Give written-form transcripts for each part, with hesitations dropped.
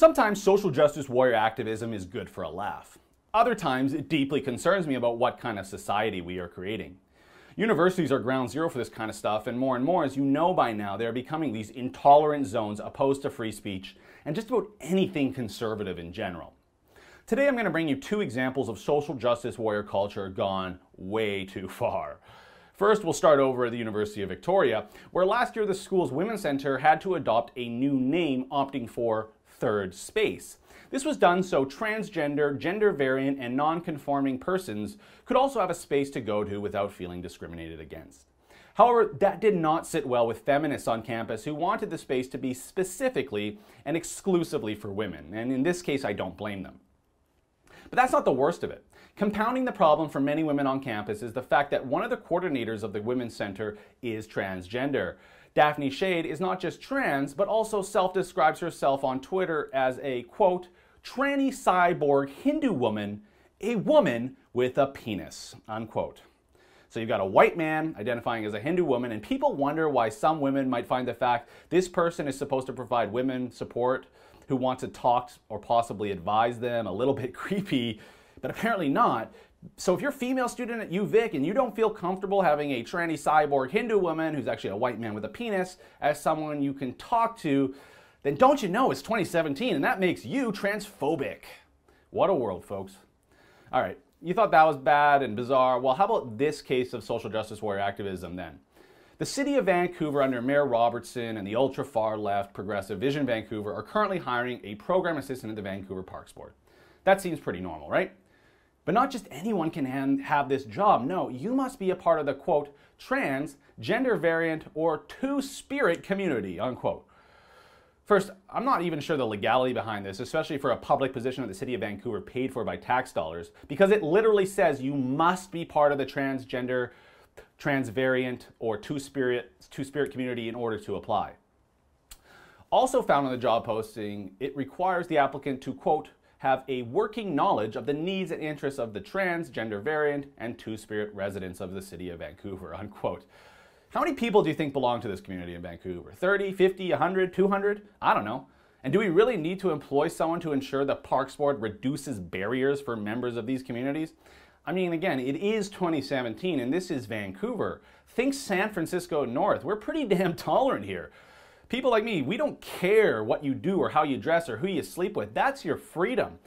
Sometimes social justice warrior activism is good for a laugh. Other times, it deeply concerns me about what kind of society we are creating. Universities are ground zero for this kind of stuff, and more, as you know by now, they are becoming these intolerant zones opposed to free speech and just about anything conservative in general. Today I'm going to bring you two examples of social justice warrior culture gone way too far. First, we'll start over at the University of Victoria, where last year the school's Women's Centre had to adopt a new name, opting for Third Space. This was done so transgender, gender variant, and non-conforming persons could also have a space to go to without feeling discriminated against. However, that did not sit well with feminists on campus who wanted the space to be specifically and exclusively for women, and in this case, I don't blame them. But that's not the worst of it. Compounding the problem for many women on campus is the fact that one of the coordinators of the Women's Centre is transgender. Daphne Shade is not just trans, but also self-describes herself on Twitter as a, quote, tranny cyborg Hindu woman, a woman with a penis, unquote. So you've got a white man identifying as a Hindu woman, and people wonder why some women might find the fact this person is supposed to provide women support who want to talk or possibly advise them a little bit creepy, but apparently not. So if you're a female student at UVic and you don't feel comfortable having a tranny cyborg Hindu woman who's actually a white man with a penis as someone you can talk to, then don't you know it's 2017 and that makes you transphobic. What a world, folks. All right, you thought that was bad and bizarre. Well, how about this case of social justice warrior activism then? The city of Vancouver under Mayor Robertson and the ultra-far left progressive Vision Vancouver are currently hiring a program assistant at the Vancouver Parks Board. That seems pretty normal, right? But not just anyone can have this job. No, you must be a part of the, quote, trans, gender variant, or two-spirit community, unquote. First, I'm not even sure the legality behind this, especially for a public position that the city of Vancouver paid for by tax dollars, because it literally says you must be part of the transgender, trans variant, or two-spirit community in order to apply. Also found on the job posting, it requires the applicant to, quote, have a working knowledge of the needs and interests of the trans, gender variant, and two-spirit residents of the city of Vancouver, unquote. How many people do you think belong to this community in Vancouver? 30, 50, 100, 200? I don't know. And do we really need to employ someone to ensure the Parks Board reduces barriers for members of these communities? I mean, again, it is 2017 and this is Vancouver. Think San Francisco North. We're pretty damn tolerant here. People like me, we don't care what you do or how you dress or who you sleep with. That's your freedom.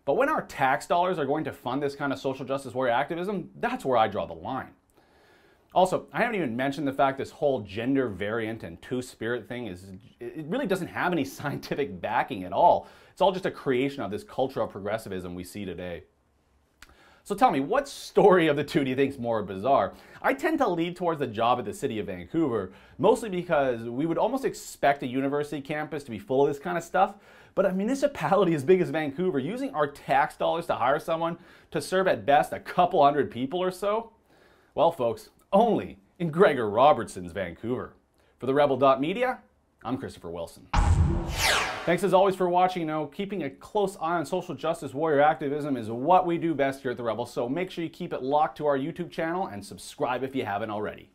But when our tax dollars are going to fund this kind of social justice warrior activism, that's where I draw the line. Also, I haven't even mentioned the fact this whole gender variant and two-spirit thing it really doesn't have any scientific backing at all. It's all just a creation of this cultural progressivism we see today. So tell me, what story of the two do you think is more bizarre? I tend to lean towards the job at the city of Vancouver, mostly because we would almost expect a university campus to be full of this kind of stuff, but a municipality as big as Vancouver, using our tax dollars to hire someone to serve at best a couple hundred people or so? Well, folks, only in Gregor Robertson's Vancouver. For the Rebel.media, I'm Christopher Wilson. Thanks as always for watching. You know, keeping a close eye on social justice warrior activism is what we do best here at The Rebel, so make sure you keep it locked to our YouTube channel and subscribe if you haven't already.